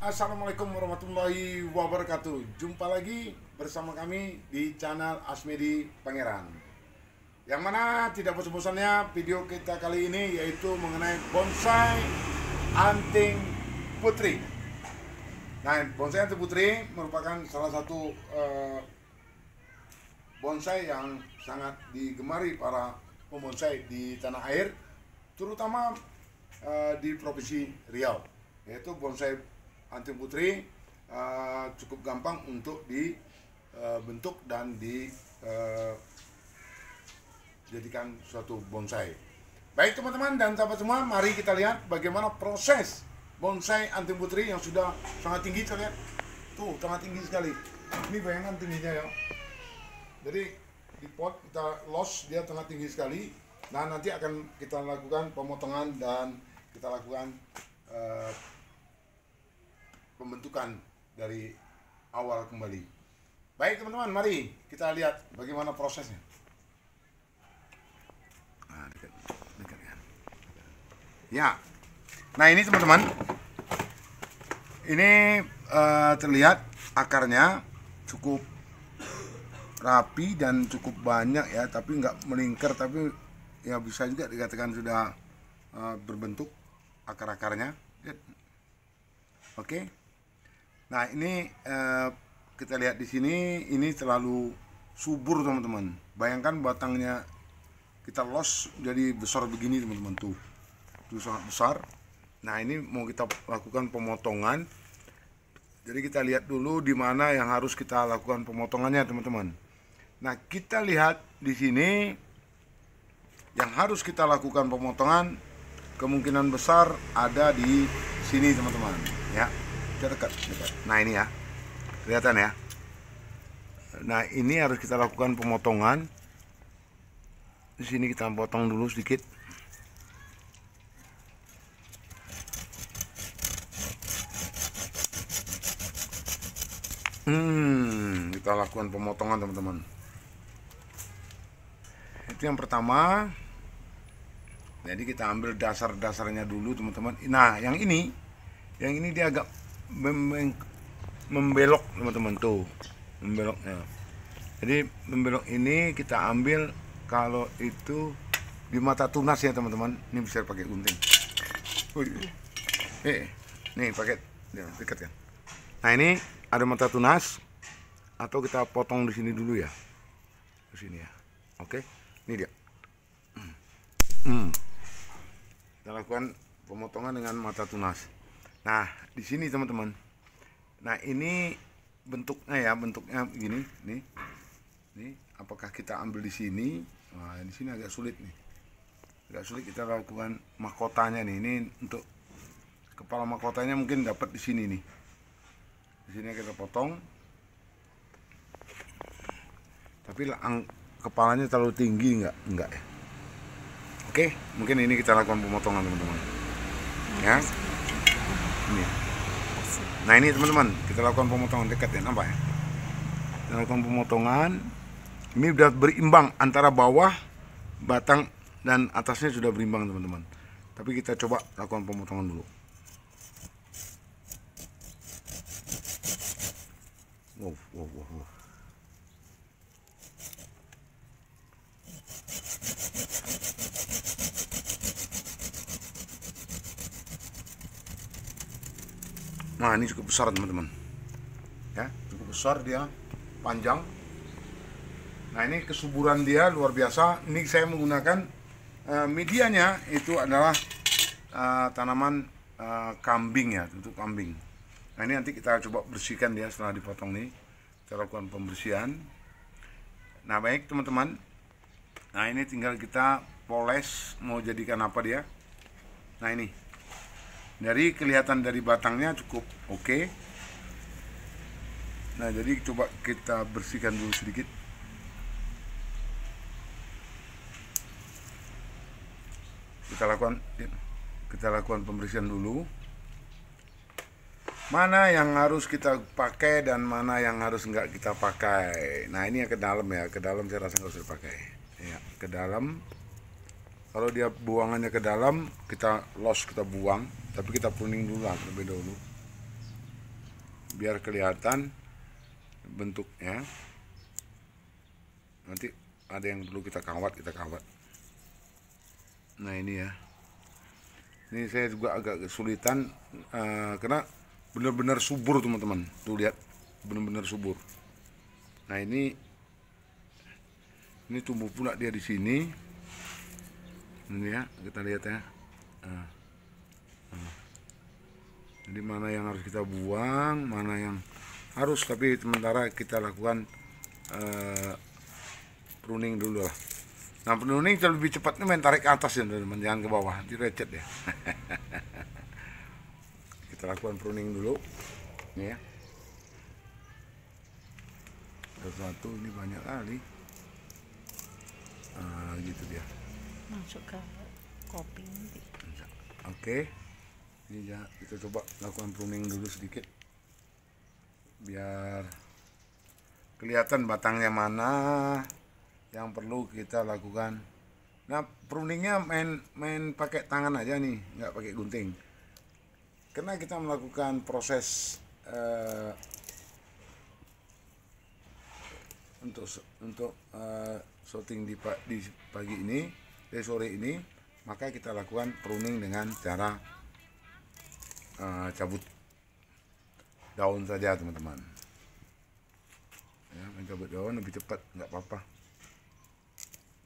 Assalamualaikum warahmatullahi wabarakatuh. Jumpa lagi bersama kami di channel Asmedi Pangeran. Yang mana tidak bosan-bosannya video kita kali ini yaitu mengenai bonsai anting putri. Nah, bonsai anting putri merupakan salah satu bonsai yang sangat digemari para pembonsai di tanah air, terutama di Provinsi Riau, yaitu bonsai anting putri cukup gampang untuk dibentuk dan dijadikan suatu bonsai. Baik teman-teman dan sahabat semua, mari kita lihat bagaimana proses bonsai anting putri yang sudah sangat tinggi. Kita lihat tuh, sangat tinggi sekali. Ini bayangan tingginya ya. Jadi di pot kita los, dia sangat tinggi sekali. Nah, nanti akan kita lakukan pemotongan dan kita lakukan pembentukan dari awal kembali. Baik teman-teman, mari kita lihat bagaimana prosesnya. Nah, dekat ya. Ya, nah ini teman-teman, ini terlihat akarnya cukup rapi dan cukup banyak ya, tapi nggak melingkar, tapi ya bisa juga dikatakan sudah berbentuk akar-akarnya. Oke. Nah ini kita lihat di sini, ini terlalu subur teman-teman. Bayangkan batangnya kita los jadi besar begini teman-teman, tuh sangat besar. Nah ini mau kita lakukan pemotongan. Jadi kita lihat dulu di mana yang harus kita lakukan pemotongannya teman-teman. Nah kita lihat di sini yang harus kita lakukan pemotongan kemungkinan besar ada di sini teman-teman ya. Dekat. Nah ini ya, kelihatan ya. Nah ini harus kita lakukan pemotongan. Di sini kita potong dulu sedikit. Kita lakukan pemotongan teman-teman. Itu yang pertama. Jadi kita ambil dasar-dasarnya dulu teman-teman. Nah yang ini dia agak membelok teman-teman, tuh membeloknya. Jadi membelok ini kita ambil kalau itu di mata tunas ya teman-teman. Ini bisa pakai gunting. Nih pakai dekat kan. Nah ini ada mata tunas, atau kita potong di sini dulu ya, di sini ya. Oke, ini dia. Kita lakukan pemotongan dengan mata tunas. Nah, di sini teman-teman. Nah, ini bentuknya begini, nih. Nih, apakah kita ambil di sini? Nah, di sini agak sulit nih. Agak sulit kita lakukan mahkotanya nih. Ini untuk kepala mahkotanya mungkin dapat di sini nih. Di sini kita potong. Tapi kepalanya terlalu tinggi enggak ya? Oke, mungkin ini kita lakukan pemotongan teman-teman. Ya. Ini. Nah ini teman-teman, kita lakukan pemotongan dekat ya, nampak ya. Kita lakukan pemotongan. Ini sudah berimbang antara bawah, batang dan atasnya sudah berimbang teman-teman. Tapi kita coba lakukan pemotongan dulu. Wow. Nah ini cukup besar teman-teman ya, cukup besar, dia panjang. Nah ini kesuburan dia luar biasa. Ini saya menggunakan medianya itu adalah tanaman kambing ya, untuk kambing. Nah ini nanti kita coba bersihkan dia setelah dipotong nih. Kita lakukan pembersihan. Nah baik teman-teman, nah ini tinggal kita poles mau jadikan apa dia. Nah ini dari kelihatan dari batangnya cukup oke. Nah jadi coba kita bersihkan dulu sedikit. Kita lakukan pembersihan dulu. Mana yang harus kita pakai dan mana yang harus enggak kita pakai. Nah ini yang ke dalam ya, ke dalam saya rasa nggak usah dipakai ya, ke dalam. Kalau dia buangannya ke dalam, kita los, kita buang, tapi kita pruning dulu lah terlebih dahulu. biar kelihatan bentuknya. Nanti ada yang perlu kita kawat. Nah ini ya, ini saya juga agak kesulitan karena benar-benar subur teman-teman. Tuh lihat, benar-benar subur. Nah ini tumbuh pula dia di sini. Ini ya, kita lihat ya. Jadi mana yang harus kita buang, mana yang harus, tapi sementara kita lakukan pruning dulu lah. Nah pruning lebih cepatnya main tarik ke atas ya teman-teman, jangan ke bawah, nanti recet ya. Kita lakukan pruning dulu, ini ya. Satu ini banyak kali. Gitu dia. Masuk ke kopi nanti. Oke. Ini ya, kita coba lakukan pruning dulu sedikit biar kelihatan batangnya mana yang perlu kita lakukan. Nah pruningnya main pakai tangan aja nih, nggak pakai gunting, karena kita melakukan proses untuk sorting di pagi ini, sore ini, maka kita lakukan pruning dengan cara cabut daun saja teman-teman ya. Mencabut daun lebih cepat, nggak apa-apa.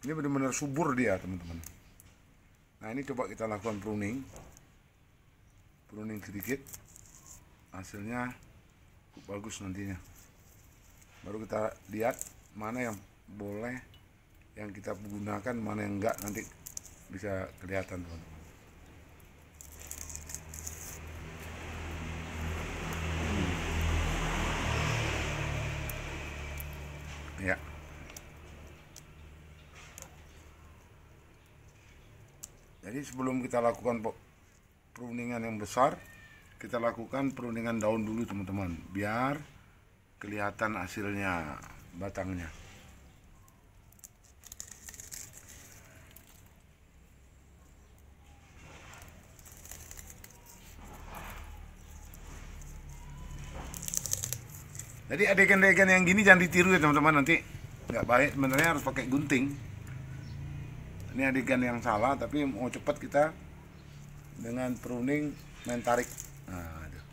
Ini benar-benar subur dia teman-teman. Nah ini coba kita lakukan pruning sedikit, hasilnya bagus nantinya. Baru kita lihat mana yang boleh yang kita gunakan, mana yang enggak, nanti bisa kelihatan teman-teman. Ya. Jadi sebelum kita lakukan pruningan yang besar, kita lakukan pruningan daun dulu teman-teman, biar kelihatan hasilnya, batangnya. Jadi adegan-adegan yang gini jangan ditiru ya teman-teman, nanti nggak baik. Sebenarnya harus pakai gunting. Ini adegan yang salah, tapi mau cepat kita dengan pruning main tarik. Nah, aduh.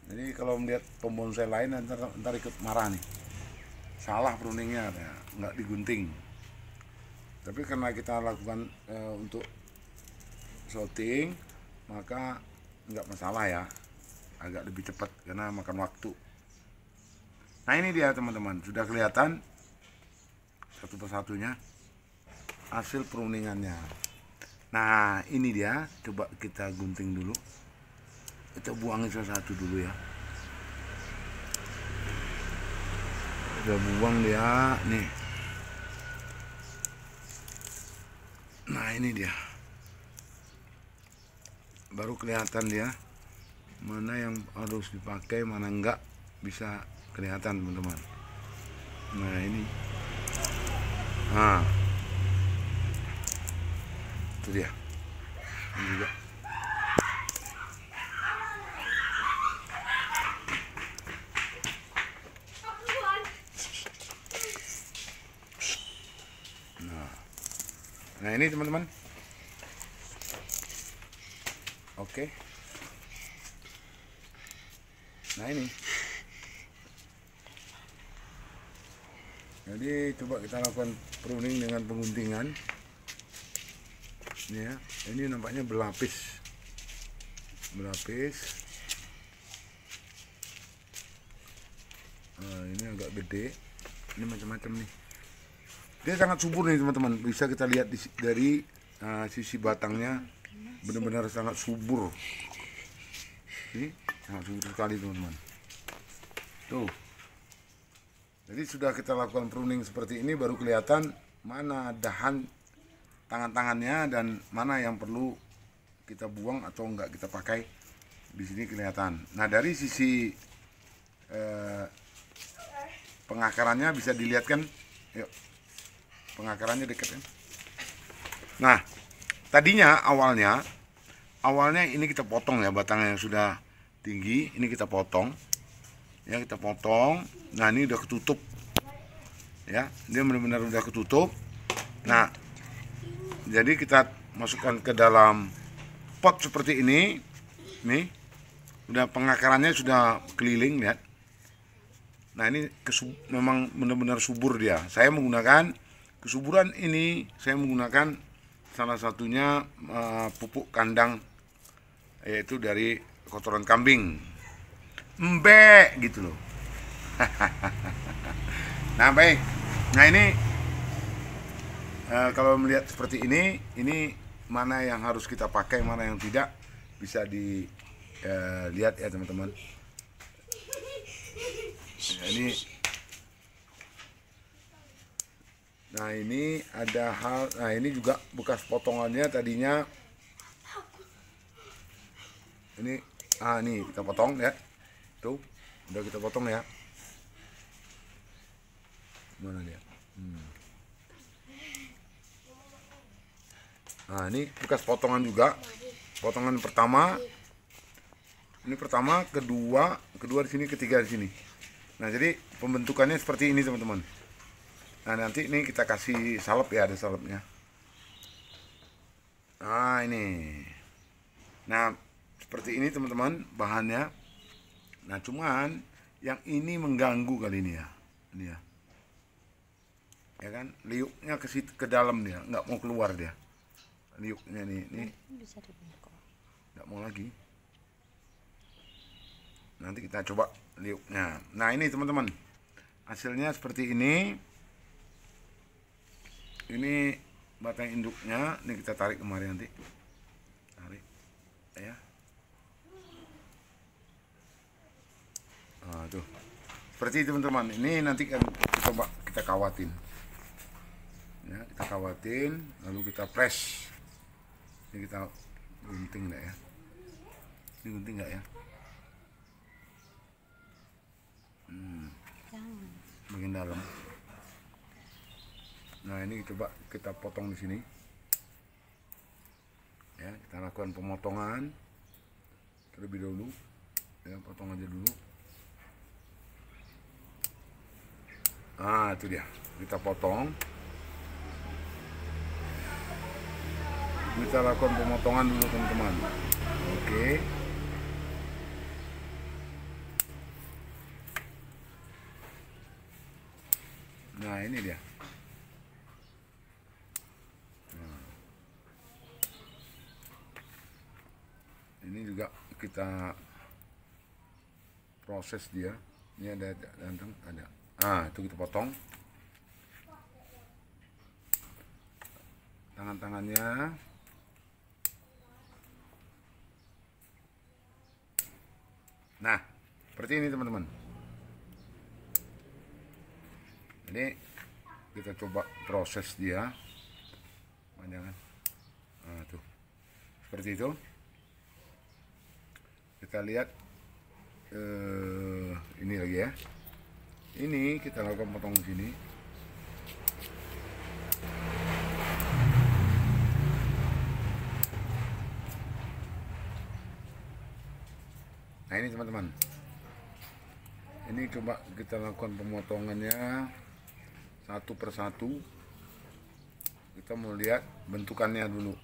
Jadi kalau melihat pembonsai lain ntar ikut marah nih, salah pruningnya, ya, nggak digunting. Tapi karena kita lakukan untuk sorting, maka nggak masalah ya, agak lebih cepat karena makan waktu. Nah ini dia teman-teman, sudah kelihatan satu persatunya hasil pruningannya. Nah ini dia, coba kita gunting dulu, kita buangin satu-satu dulu ya. Udah buang dia nih. Nah ini dia, baru kelihatan dia mana yang harus dipakai, mana enggak, bisa kelihatan teman-teman. Nah ini, nah itu dia, ini juga. Nah ini teman-teman, oke. Nah ini, jadi coba kita lakukan pruning dengan pengguntingan. Ini ya, ini nampaknya berlapis. Ini agak gede, ini macam-macam nih. Dia sangat subur nih teman-teman, bisa kita lihat dari sisi batangnya, benar-benar sangat subur. Ini sangat subur sekali teman-teman. Tuh. Jadi sudah kita lakukan pruning seperti ini, baru kelihatan mana dahan tangan-tangannya dan mana yang perlu kita buang atau enggak kita pakai. Di sini kelihatan. Nah dari sisi pengakarannya bisa dilihat kan, yuk, pengakarannya dekat kan. Nah tadinya awalnya ini kita potong ya batangnya yang sudah tinggi. Ini kita potong ya, kita potong. Nah ini udah ketutup ya, dia benar-benar udah ketutup. Nah jadi kita masukkan ke dalam pot seperti ini. Nih udah pengakarannya sudah keliling, lihat. Nah ini memang benar-benar subur dia. Saya menggunakan kesuburan ini, saya menggunakan salah satunya pupuk kandang, yaitu dari kotoran kambing. Mbek gitu loh. Nah baik, nah ini kalau melihat seperti ini mana yang harus kita pakai, mana yang tidak, bisa dilihat ya teman-teman. Nah ini ada hal, nah ini juga bekas potongannya tadinya. Ini nih kita potong ya, tuh udah kita potong ya. Mana dia? Nah ini bekas potongan juga, potongan pertama. Ini pertama, kedua di sini, ketiga di sini. Nah jadi pembentukannya seperti ini teman-teman. Nah nanti ini kita kasih salep ya, ada salepnya. Nah ini, nah seperti ini teman-teman bahannya. Nah cuman yang ini mengganggu kali ini ya, ini ya. Ya kan, liuknya ke dalam dia, nggak mau keluar dia. Liuknya nih nggak mau lagi. Nanti kita coba liuknya. Nah ini teman-teman, hasilnya seperti ini. Ini batang induknya, ini kita tarik kemari nanti. Tarik ya. Nah tuh, seperti teman-teman. Ini nanti kan kita kawatin. Ya, kita kawatin, lalu kita press. Ini kita gunting nggak ya? Ini gunting nggak ya? Bagian dalam. Nah ini coba kita potong di sini. Ya, kita lakukan pemotongan terlebih dahulu. Ya, potong aja dulu. Ah itu dia, kita potong. Kita lakukan pemotongan dulu teman-teman. Oke. Nah ini dia. Nah. Ini juga kita proses dia. Ini ada ganteng, ada. Itu kita potong. Tangan-tangannya. Nah, seperti ini teman-teman. Jadi kita coba proses dia, panjangan. Nah, tuh, seperti itu. Kita lihat ini lagi ya. Ini kita lakukan potong sini. Nah ini teman-teman, ini coba kita lakukan pemotongannya satu persatu. Kita mau lihat bentukannya dulu.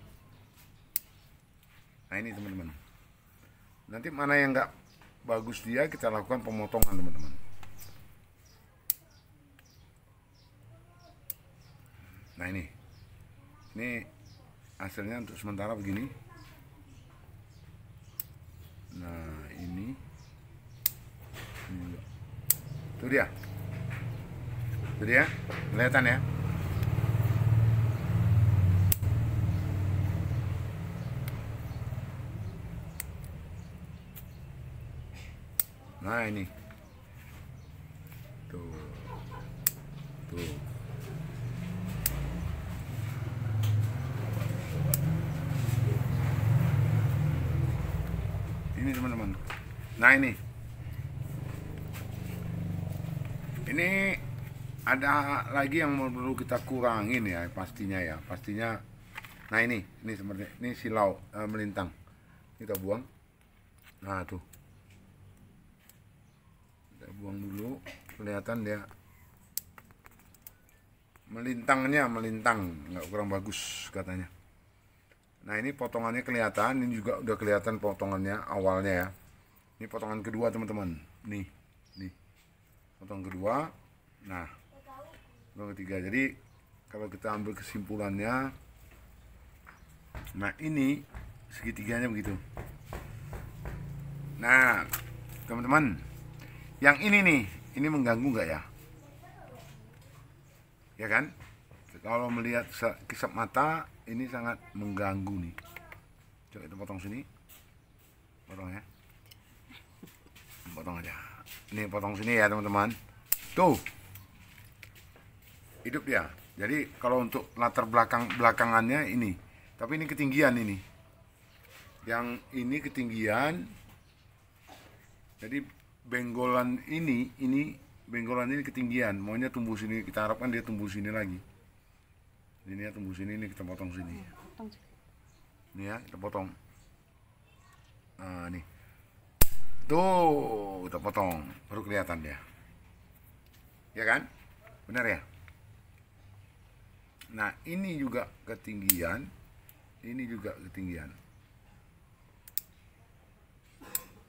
Nah ini teman-teman, nanti mana yang nggak bagus dia kita lakukan pemotongan teman-teman. Nah ini hasilnya untuk sementara begini. Nah ini tuh dia, kelihatan ya. Nah ini tuh ini teman-teman. Nah ini ada lagi yang perlu kita kurangin ya, pastinya. Nah ini seperti ini silau melintang, kita buang. Nah tuh buang dulu, kelihatan dia melintang, nggak kurang bagus katanya. Nah ini potongannya kelihatan, ini juga udah kelihatan potongannya awalnya ya. Ini potongan kedua teman-teman, nih potongan kedua. Nah potongan ketiga. Jadi kalau kita ambil kesimpulannya, nah ini segitiganya begitu. Nah teman-teman, yang ini nih, ini mengganggu nggak ya? Ya kan? Kalau melihat kisap mata, ini sangat mengganggu nih. Coba kita potong sini, potong ya, potong aja. Ini potong sini ya teman-teman. Tuh, hidup dia. Jadi kalau untuk latar belakangannya ini, tapi ini ketinggian ini. Yang ini ketinggian. Jadi benggolan ini benggolan ini ketinggian. Maunya tumbuh sini. Kita harapkan dia tumbuh sini lagi. Ini ya tumbuh sini, ini kita potong sini. Ini ya kita potong. Nah nih, tuh kita potong, baru kelihatan dia. Ya kan? Benar ya? Nah ini juga ketinggian, ini juga ketinggian.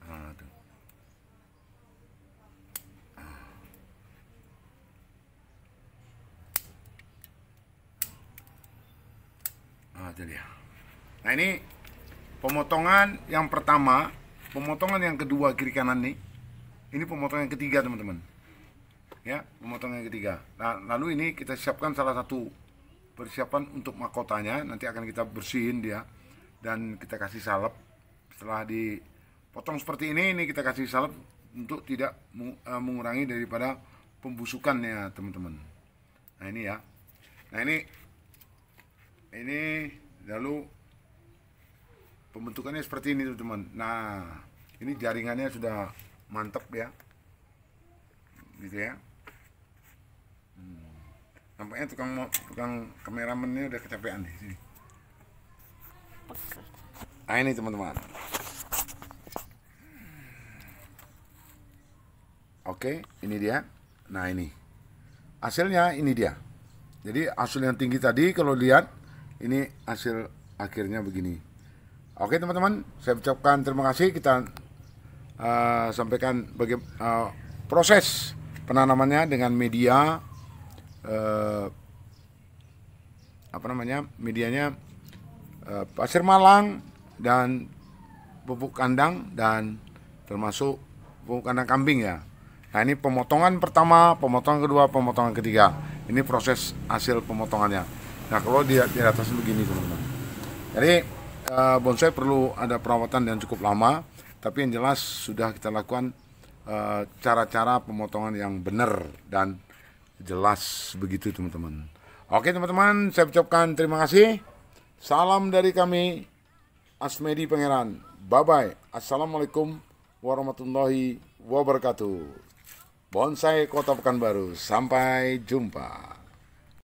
Nah, tuh. Nah, itu dia. Nah ini pemotongan yang pertama, pemotongan yang kedua kiri kanan nih. Ini pemotongan yang ketiga teman-teman. Ya, pemotongan yang ketiga. Nah lalu ini kita siapkan salah satu persiapan untuk mahkotanya. Nanti akan kita bersihin dia dan kita kasih salep. Setelah dipotong seperti ini kita kasih salep untuk tidak mengurangi daripada pembusukannya teman-teman. Nah ini ya. Nah ini lalu pembentukannya seperti ini teman-teman. Nah ini jaringannya sudah mantap ya, gitu ya. Nampaknya tukang kameramennya udah kecapean di sini. Nah ini teman-teman. Oke, ini dia. Nah ini hasilnya, ini dia. Jadi hasil yang tinggi tadi kalau lihat, ini hasil akhirnya begini. Oke teman-teman, saya ucapkan terima kasih. Kita sampaikan proses penanamannya dengan media medianya pasir malang dan pupuk kandang, dan termasuk pupuk kandang kambing ya. Nah ini pemotongan pertama, pemotongan kedua, pemotongan ketiga. Ini proses hasil pemotongannya. Nah kalau di atas begini teman-teman. Jadi bonsai perlu ada perawatan yang cukup lama, tapi yang jelas sudah kita lakukan cara-cara pemotongan yang benar dan jelas begitu teman-teman. Oke teman-teman, saya ucapkan terima kasih. Salam dari kami, Asmedi Pangeran. Bye-bye. Assalamualaikum warahmatullahi wabarakatuh. Bonsai Kota Pekanbaru. Sampai jumpa.